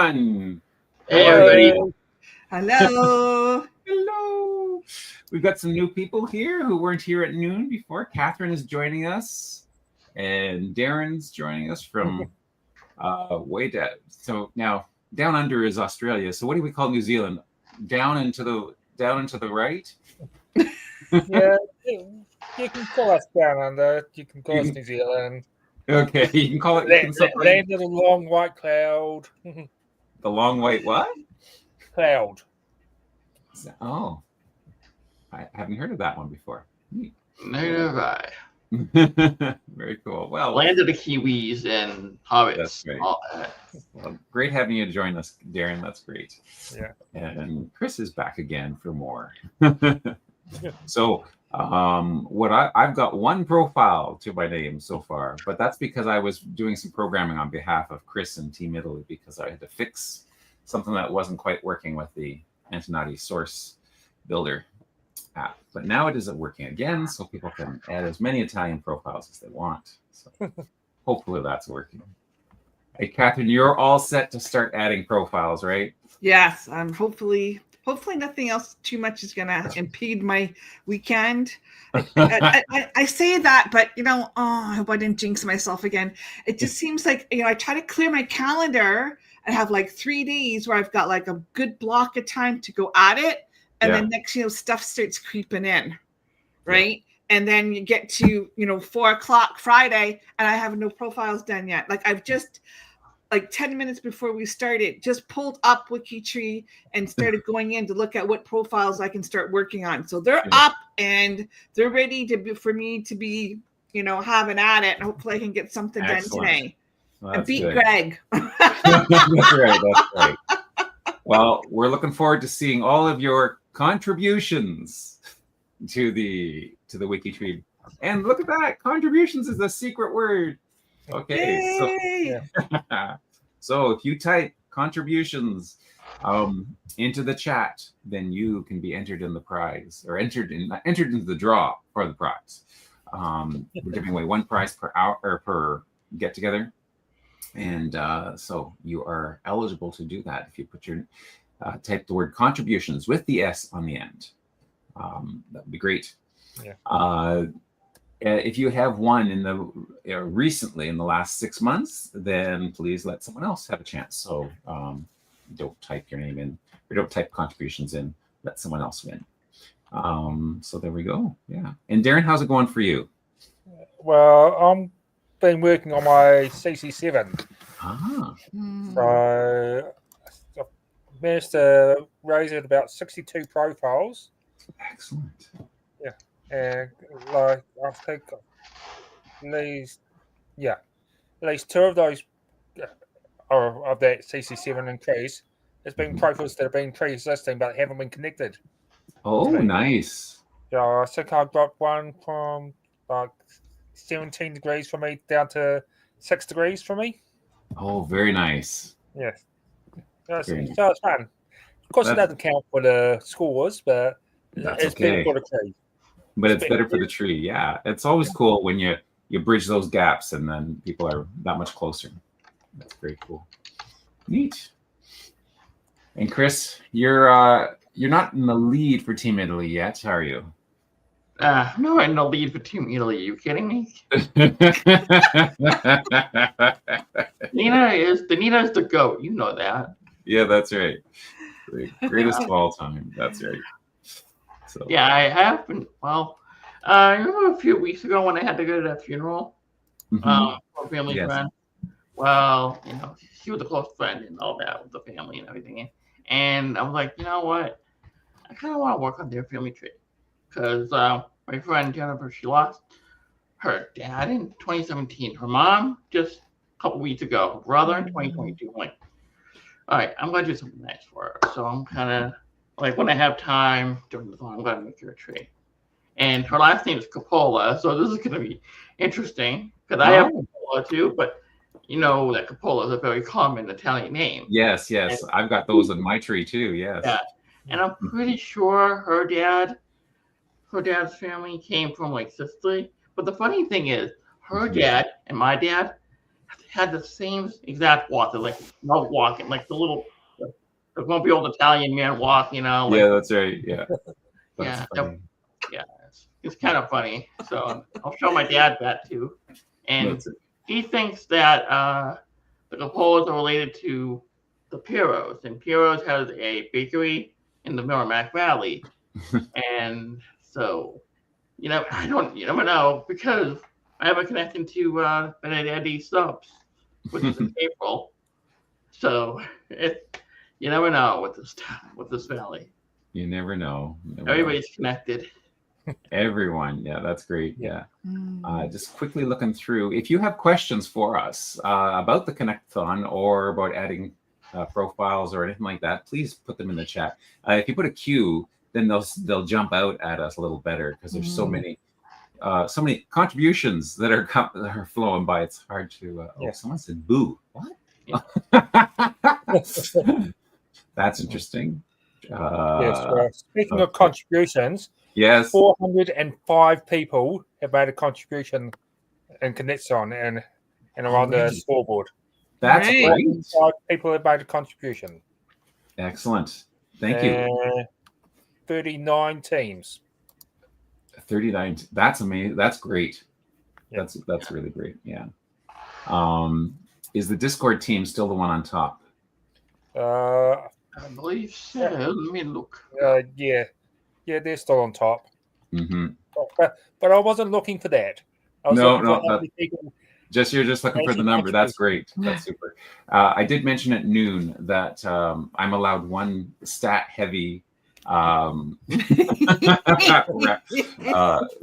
everyone. Hey, everybody. Hello. Hello. We've got some new people here who weren't here at noon before. Catherine is joining us, and Darren's joining us from way down. So now down under is Australia. So what do we call New Zealand? Down and to the right. Yeah, you can call us down under. You can call us New Zealand. Okay, you can call it. Land of the long white cloud. The long white what? Cloud. Oh, I haven't heard of that one before. Neither have I. Very cool. Well, Land of the Kiwis and hobbits. That's great. All that. Well, great having you join us, Darren. That's great. Yeah. And Chris is back again for more. So I've got one profile to my name so far, but that's because I was doing some programming on behalf of Chris and Team Italy because I had to fix something that wasn't quite working with the Antonati source builder app. But now it is working again, so people can add as many Italian profiles as they want. So hopefully that's working. Hey, Catherine, you're all set to start adding profiles, right? Yes, hopefully nothing else too much is going to impede my weekend. I say that, but I hope I didn't jinx myself again. It just seems like, I try to clear my calendar and have like 3 days where I've got like a good block of time to go at it. And then next, stuff starts creeping in. Right. Yeah. And then you get to, 4:00 Friday and I have no profiles done yet. Like I've just, 10 minutes before we started, just pulled up WikiTree and started going in to look at what profiles I can start working on. So they're up and they're ready for me to be, having at it. And hopefully I can get something done today. Well, and beat good. Greg. That's right. Well, we're looking forward to seeing all of your contributions to the WikiTree. And look at that, contributions is a secret word. Okay, so if you type contributions into the chat, then you can be entered in the prize or entered into the draw for the prize. We're giving away one prize per hour or per get together, and so you are eligible to do that if you put your type the word contributions with the S on the end. That would be great. Yeah. If you have won in the recently in the last 6 months, then please let someone else have a chance. So don't type your name in or don't type contributions in. Let someone else win. So there we go. Yeah. And Darren, how's it going for you? Well, I'm been working on my CC7. So I managed to raise it about 62 profiles. Excellent. Yeah. And I think at least two of those are of that CC7 increase. There's been profiles that have been pre-existing but haven't been connected. Oh, nice. Yeah, I think I got one from like 17 degrees for me down to 6 degrees for me. Oh, very nice. Yes. So it's fun. Of course, it doesn't count for the scores, but it's better for the tree. But it's better for the tree. Yeah. It's always cool when you bridge those gaps and then people are that much closer. That's very cool. Neat. And Chris, you're not in the lead for Team Italy yet, are you? No, in the lead for Team Italy. Are you kidding me? Nina is the GOAT. You know that. Yeah, that's right. The greatest of all time. That's right. So. Yeah, I have been. Well, I remember a few weeks ago when I had to go to that funeral for a family friend. Well, she was a close friend and all that with the family and everything. And I was like, you know what? I kind of want to work on their family tree because my friend Jennifer, she lost her dad in 2017. Her mom just a couple weeks ago. Her brother in 2022. I'm like, all right, I'm going to do something nice for her. So I'm kind of like, when I have time during the song, I'm going to make her a tree. And her last name is Coppola, so this is going to be interesting because I have Coppola too, but you know that Coppola is a very common Italian name. Yes. And I've got those in my tree too, yes. Yeah, and I'm pretty sure her dad's family came from like Sicily. But the funny thing is, her dad and my dad have the had the same exact walk, like not walking, like the grumpy old Italian man walk, like, Yeah, that's right. Yeah. yeah, Funny. yeah, it's kind of funny. So I'll show my dad that too, and That's it. he thinks that the Capolas are related to the Piros, and Piros has a bakery in the Merrimack Valley, and so you never know, because I have a connection to Benedetti Subs, which is in April. So you never know with this valley. You never know. Everybody's connected. Everyone. Yeah, that's great. Yeah. Mm. Just quickly looking through. If you have questions for us about the Connectathon or about adding profiles or anything like that, please put them in the chat. If you put a Q, then they'll jump out at us a little better, because there's so many contributions that are flowing by. It's hard to. Someone said boo. What? That's interesting. Yes. Speaking of contributions, yes, 405 people have made a contribution in Connectathon and around the scoreboard. That's great. 405 people have made a contribution. Excellent. Thank you. 39 teams. 39. That's amazing. That's great. Yeah. That's really great. Yeah. Is the Discord team still the one on top? I believe so. Let me look. Yeah, they're still on top. Mm-hmm. But I wasn't looking for that. I was looking for how many people. You're just looking for the number. That's great. That's super. I did mention at noon that I'm allowed one stat-heavy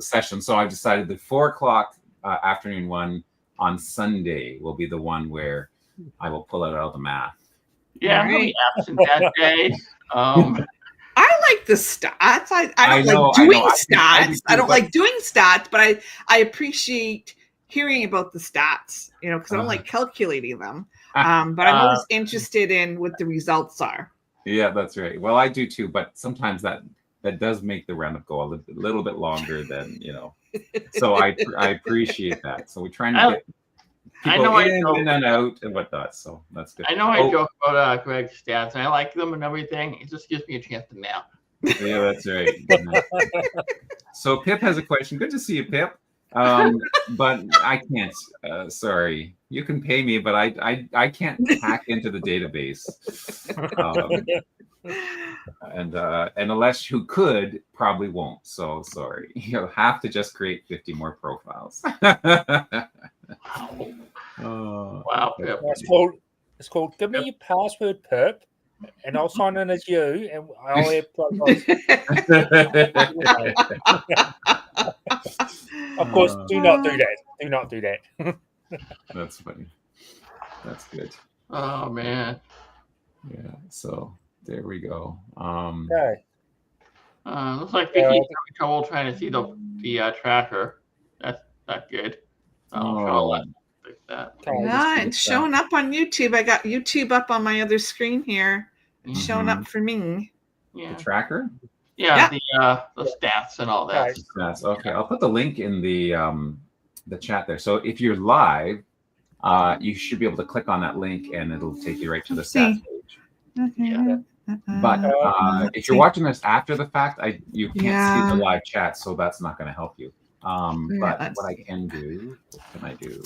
session. So I've decided the 4:00 afternoon one on Sunday will be the one where I will pull out all the math. Yeah, I'm really absent that day. I like the stats. I don't like doing stats. I don't like doing stats, but I appreciate hearing about the stats, because I don't like calculating them. But I'm always interested in what the results are. Yeah, that's right. Well, I do too, but sometimes that does make the roundup go a little bit longer than, So I appreciate that. So we're trying to get people in and out and whatnot. So that's good. I know I joke about Greg's stats, and I like them and everything. It just gives me a chance to nap. Yeah, that's right. So Pip has a question. Good to see you, Pip. But I can't. Sorry, you can pay me, but I can't hack into the database. And unless you could, probably won't. So sorry. You'll have to just create 50 more profiles. Wow, Pip. It's called Give Me Your Password, Pip, and I'll sign in as you, and I'll have profiles. Of course, do not do that. Do not do that. That's funny. That's good. Oh man. Yeah. So there we go. Okay. Looks like Vicky's having trouble trying to see the tracker. That's not good. Fix that. Yeah, it's showing up on YouTube. I got YouTube up on my other screen here. It's showing up for me. Yeah. The tracker? Yeah, the stats and all that. Stats. Okay, I'll put the link in the chat there. So if you're live, you should be able to click on that link and it'll take you right to the stats page. Okay. Yeah. But if you're watching this after the fact, you can't see the live chat, so that's not going to help you. But what I can do, what can I do?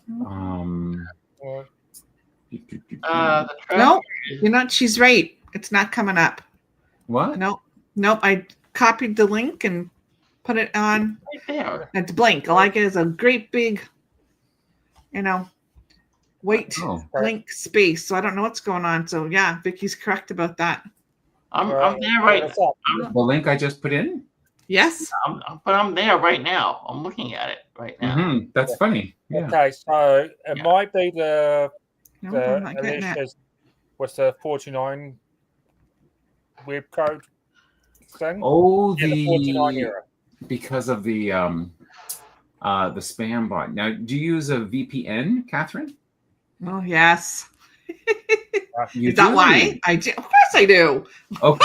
No, you're not. She's right. It's not coming up. What? Nope. I copied the link and put it on. Right there. It's blank. All I get is a great big, white blank space. So I don't know what's going on. So yeah, Vicky's correct about that. I'm there right now. The link I just put in? Yes. But I'm there right now. I'm looking at it right now. Mm-hmm. That's funny. Yeah. Okay, so it might be the I'm not getting that. was the 49 web code thing. Oh, the 49 error. Because of the spam bot. Now, do you use a VPN, Catherine? Oh yes. You Is that why? I do. Of course I do. Okay.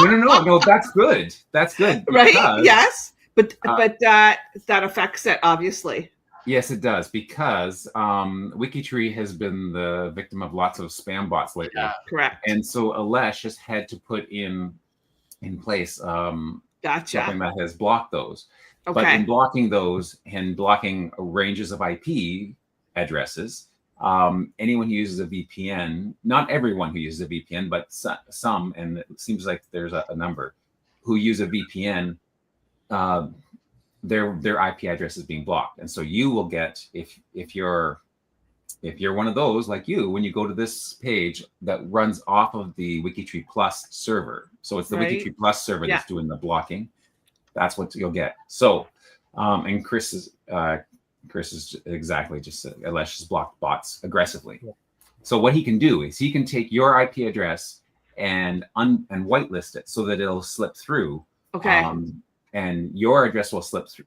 No. That's good. That's good. Right? Yes. But that affects it, obviously. Yes, it does, because WikiTree has been the victim of lots of spam bots lately. Yeah. Correct. And so Alesh has had to put in place something Gotcha. that has blocked those. But in Okay. blocking those and blocking ranges of IP addresses, anyone who uses a VPN, not everyone who uses a VPN, but some, and it seems like there's a number who use a VPN, their IP address is being blocked. And so you will get, if you're one of those, like you, when you go to this page that runs off of the WikiTree Plus server, so it's the Right. WikiTree Plus server Yeah. that's doing the blocking, that's what you'll get. So, and Chris is exactly just Alesh has blocked bots aggressively. Yeah. So what he can do is he can take your IP address and whitelist it so that it'll slip through. Okay. And your address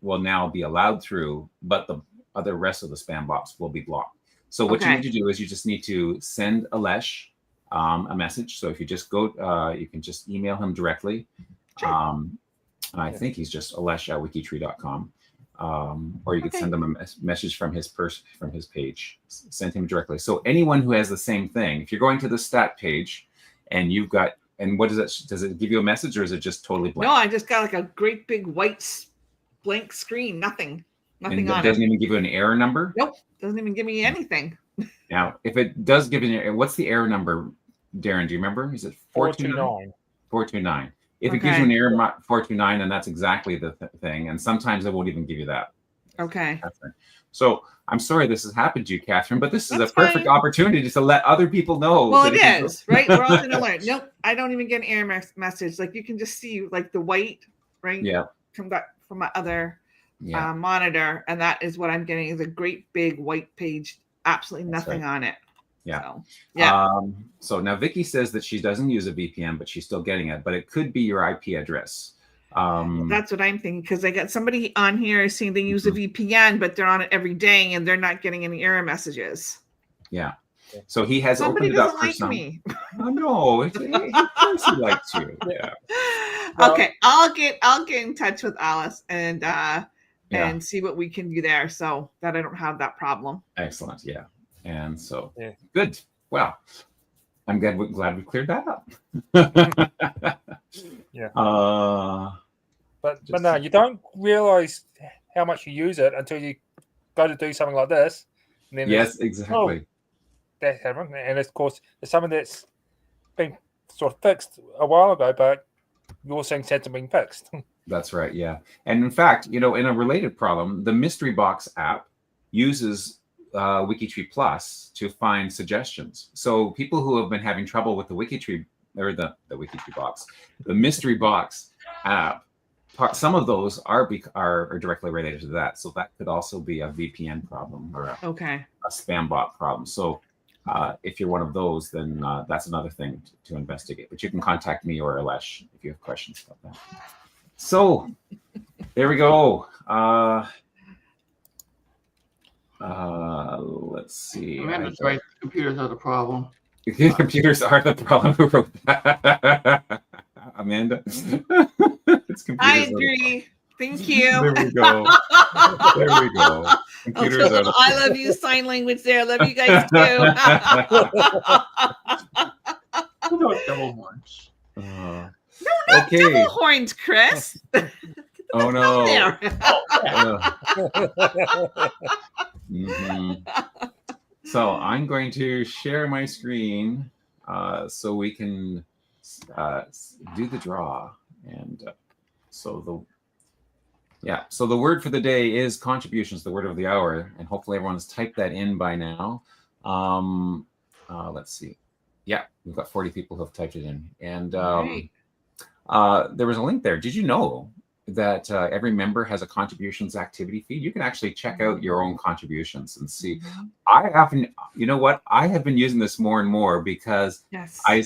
will now be allowed through, but the other rest of the spam bots will be blocked. So what you need to do is you just need to send Alesh a message. So if you just go, you can just email him directly. Sure. I think he's just alesh@wikitree.com. Or you could send him a message from his page. Send him directly. So anyone who has the same thing, if you're going to the stat page and you've got, and what does it give you a message, or is it just totally blank? No, I just got like a great big white blank screen. Nothing And on it it. doesn't even give you an error number? Nope. Doesn't even give me anything. Now, if it does give you an error, what's the error number, Darren? Do you remember? Is it 429? 429. If it gives you an error 429, then that's exactly the thing. And sometimes it won't even give you that. Okay. So I'm sorry this has happened to you, Catherine, but this is That's a perfect opportunity to let other people know. Well, it is, right? We're all going to learn. Nope, I don't even get an error message. Like you can just see like the white, right? Yeah. From my other monitor, and that is what I'm getting is a great big white page, absolutely nothing on it. Yeah. So, yeah. So now Vicky says that she doesn't use a VPN, but she's still getting it. But it could be your IP address. That's what I'm thinking, because I got somebody on here saying they use a VPN, but they're on it every day and they're not getting any error messages. Yeah. So he has Somebody opened it up doesn't for like some. me. Oh no, of course he likes you. Yeah. Okay, I'll get in touch with Alice and see what we can do there, so that I don't have that problem. Excellent. Yeah. And so good. Well, I'm glad we cleared that up. Yeah. But no, you don't realize how much you use it until you go to do something like this. And then exactly. That happened, and of course, there's something that's been sort of fixed a while ago, but you're seeing hasn't been fixed. That's right. Yeah. And in fact, in a related problem, the Mystery Box app uses WikiTree Plus to find suggestions. So people who have been having trouble with the WikiTree or the WikiTree box, the Mystery Box app, some of those are directly related to that. So that could also be a VPN problem or a spam bot problem. So if you're one of those, then that's another thing to investigate. But you can contact me or Alesh if you have questions about that. So there we go. Let's see. Amanda's right. Computers are the problem. Computers are the problem. Who wrote that? Amanda. I agree. Thank you. There we go. There we go. Computers are the I love you, sign language there. I love you guys too. Double horns. No, not double horns, Chris. Oh no. So I'm going to share my screen so we can do the draw. And so the word for the day is contributions, the word of the hour, and hopefully everyone's typed that in by now. Let's see. Yeah, we've got 40 people who have typed it in. And there was a link there. Did you know that every member has a contributions activity feed? You can actually check out your own contributions and see. I often, I have been using this more and more because I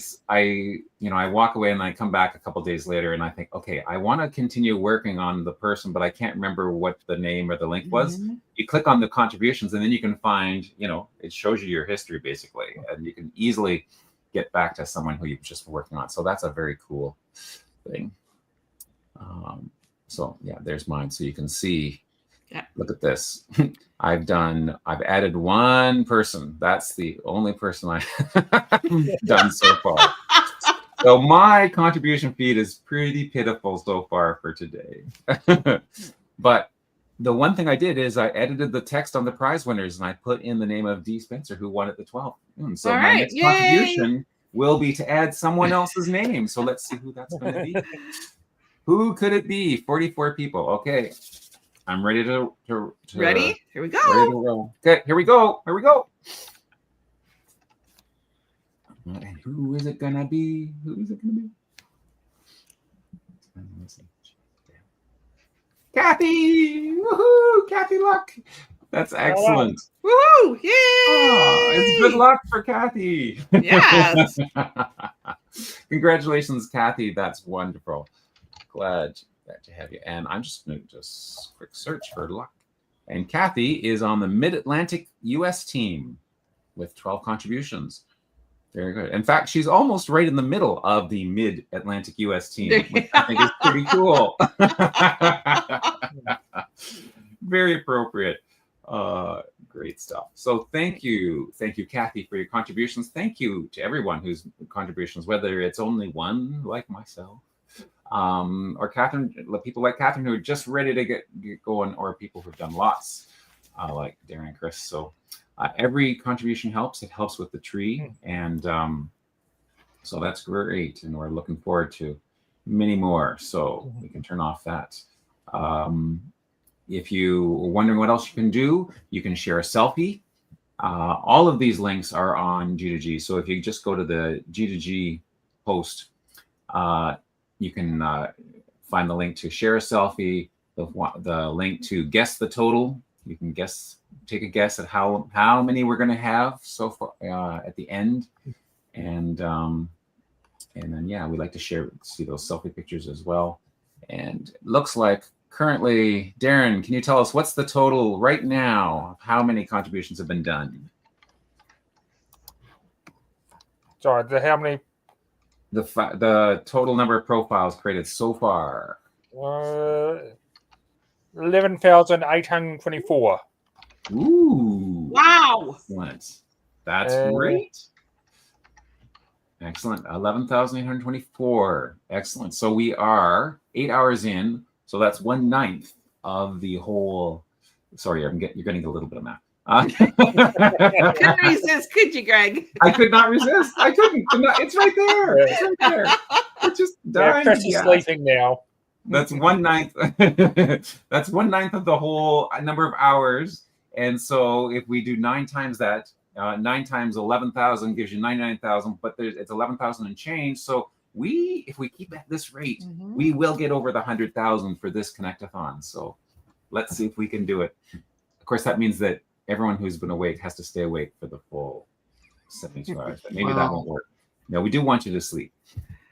walk away and I come back a couple days later and I think, okay, I want to continue working on the person, but I can't remember what the name or the link was. You click on the contributions and then you can find, it shows you your history basically, and you can easily get back to someone who you've just been working on. So that's a very cool thing. So yeah, there's mine. So you can see Yeah. Look at this. I've added one person. That's the only person I've done so far. So my contribution feed is pretty pitiful so far for today. But the one thing I did is I edited the text on the prize winners and I put in the name of D. Spencer, who won at the 12th. So my next contribution will be to add someone else's name. So let's see who that's going to be. Who could it be? 44 people. Okay. I'm ready to ready? Here we go. Ready to roll. Okay, here we go. Here we go. And who is it gonna be? Who is it gonna be? Kathy! Woohoo! Kathy Luck! That's excellent. Woohoo! Yay! Oh, it's good luck for Kathy. Yes. Congratulations, Kathy. That's wonderful. Glad to have you. And I'm just going to just quick search for luck. And Kathy is on the Mid-Atlantic US team with 12 contributions. Very good. In fact, she's almost right in the middle of the Mid-Atlantic US team, which I think is pretty cool. Very appropriate. Great stuff. So thank you, Kathy, for your contributions. Thank you to everyone whose contributions, whether it's only one like myself, or Catherine, people like Catherine who are just ready to get going, or people who've done lots, like Darren and Chris. So every contribution helps. It helps with the tree, and so that's great. And we're looking forward to many more. So we can turn off that. If you are wondering what else you can do, you can share a selfie. All of these links are on G2G. So if you just go to the G2G post, you can find the link to share a selfie, the link to guess the total. You can take a guess at how many we're going to have so far at the end, and then we like to see those selfie pictures as well. And it looks like currently, Darren, can you tell us what's the total right now? How many contributions have been done? Sorry, how many? The total number of profiles created so far. 11,824. Ooh! Wow! Excellent. That's great. Excellent. 11,824. Excellent. So we are 8 hours in. So that's 1/9 of the whole. Sorry, you're getting a little bit of math. Couldn't resist, could you, Greg? I could not resist. I couldn't. It's right there. It's right there. It's just dying. Chris is sleeping now. That's 1/9. That's 1/9 of the whole number of hours. And so if we do 9 times that, 9 times 11,000 gives you 99,000. But it's 11,000 and change. So if we keep at this rate, we will get over the 100,000 for this Connect-a-thon. So let's see if we can do it. Of course, that means that everyone who's been awake has to stay awake for the full 72 hours. But maybe that won't work. No, we do want you to sleep.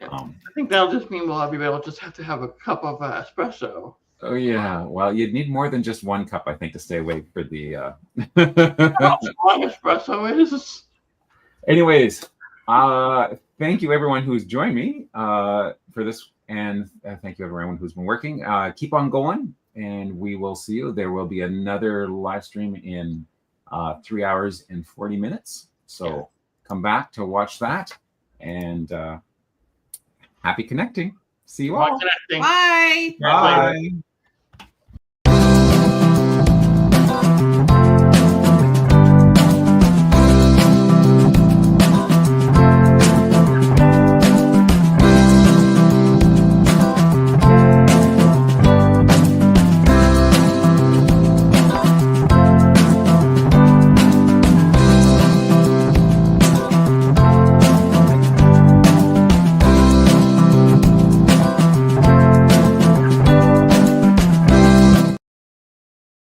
I think that'll just mean we'll just have to have a cup of espresso. Oh yeah. Well, you'd need more than just 1 cup, I think, to stay awake for the. How strong espresso is. Anyways, thank you everyone who's joined me for this, and thank you everyone who's been working. Keep on going, and we will see you. There will be another live stream in 3 hours and 40 minutes. So come back to watch that, and happy connecting. See you all. Bye. Bye.